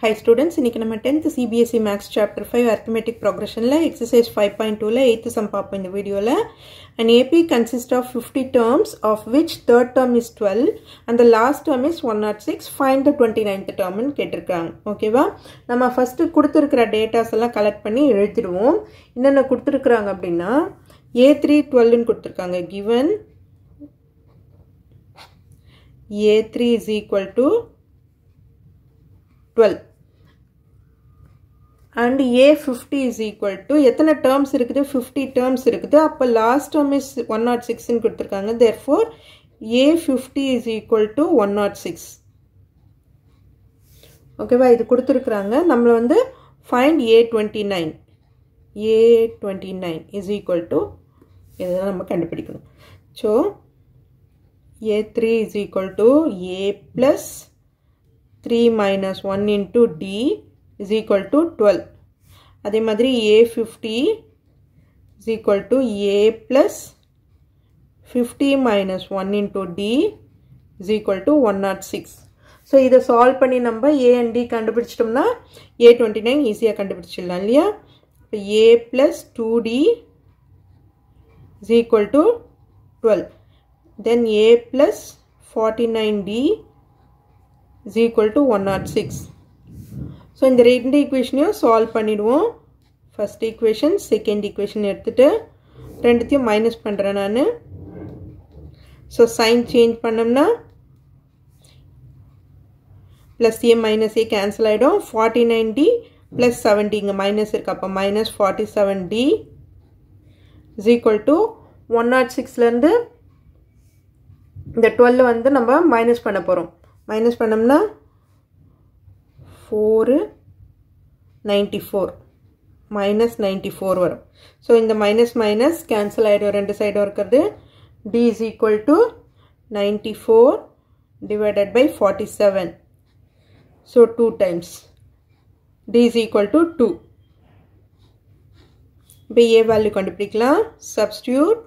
Hi students, இன்னைக்கு நம்ம 10th CBSE Maths Chapter 5 Arithmetic Progressionல Exercise 5.2ல 8th sum பார்ப்போம் இந்த வீடியோல. An AP consists of 50 terms of which third term is 12 and the last term is 106. Find the 29th term ன்னு கேட்டிருக்காங்க. ஓகேவா? நம்ம first கொடுத்திருக்கிற டேட்டாஸ் எல்லாம் கலெக்ட் பண்ணி எழுதிடுவோம். என்னென்ன கொடுத்திருக்காங்க அப்படின்னா A3 12 ன்னு கொடுத்திருக்காங்க. Given A3 is equal to 12 and A50 is equal to எத்தனை terms இருக்குது 50 terms இருக்குது அப்ப last term is 106 ன்னு கொடுத்திருக்காங்க therefore A50 is equal to 106 ஓகேவா இது கொடுத்திருக்காங்க நம்மள வந்து find A29 is equal to இதெல்லாம் நம்ம கண்டுபிடிக்கணும் so A3 is equal to A plus 3 minus 1 into D is equal to 12. அதே மாதிரி A50 is equal to A plus 50 minus 1 into D is equal to 106. So, இதை solve பண்ணி நம்ம A and D கண்டுபிடிச்சிட்டோம்னா A29 ஈஸியாக கண்டுபிடிச்சிடலாம் இல்லையா A plus 2D is equal to 12. Then A plus 49D is equal to 106. So, இந்த ரெண்டு equationையும் solve பண்ணிடுவோம். First equation, second equation எடுத்துட்டு ரெண்டுத்தையும் minus பண்றேன் நானு. So, sign change பண்ணோம்னா plus A minus A cancel ஆயிடும். 49D plus 70 இங்க minus இருக்கு அப்ப minus 47D is equal to 106ல இருந்து இந்த 12 வந்து நம்ம minus பண்ண போறோம். minus பண்ணோம்னா 494 minus 94 வரும் so இந்த minus minus cancel ஆயிடும் ரெண்டு சைடும் இருக்கிறது D is equal to 94 divided by 47 so 2 times D is equal to 2 இப்போ A value கண்டுபிடிக்கலாம் substitute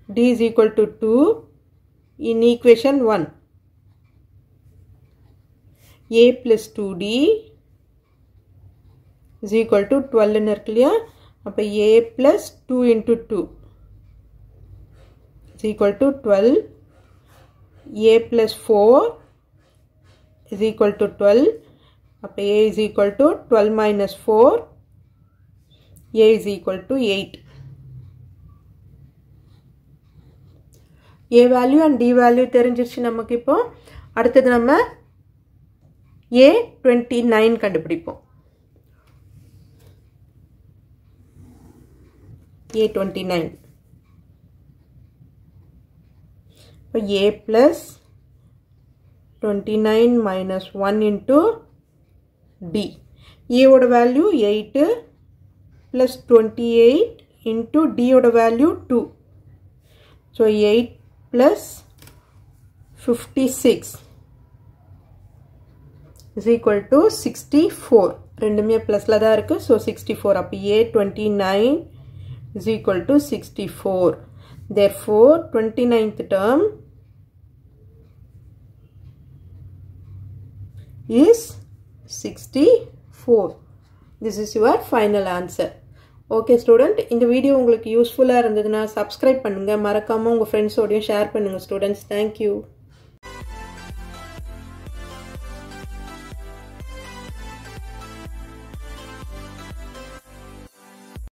D is equal to 2 in equation 1 A plus 2D is equal to 12 ன்னு இருக்கு இல்லையா அப்ப A plus 2 into 2 is equal to 12 A plus 4 is equal to 12 அப்ப A is equal to 12 minus 4 A is equal to 8 A value and D value தெரிஞ்சிருச்சு நமக்கு இப்போ அடுத்தது நம்ம A29 கண்டுபிடிப்போம் A29 இப்போ A plus 29 minus 1 into D A ஓட value 8 plus 28 into D ஓட value 2 so 8 plus 56 is equal to 64 ரெண்டுமே பிளஸ்ல தான் இருக்கு so 64 அப்ப A29 is equal to 64 therefore 29th term is 64 this is your final answer okay student இந்த video உங்களுக்கு யூஸ்ஃபுல்லா இருந்ததுன்னா subscribe பண்ணுங்க மறக்காம உங்க friends ஓடையும் ஷேர் பண்ணுங்க students thank you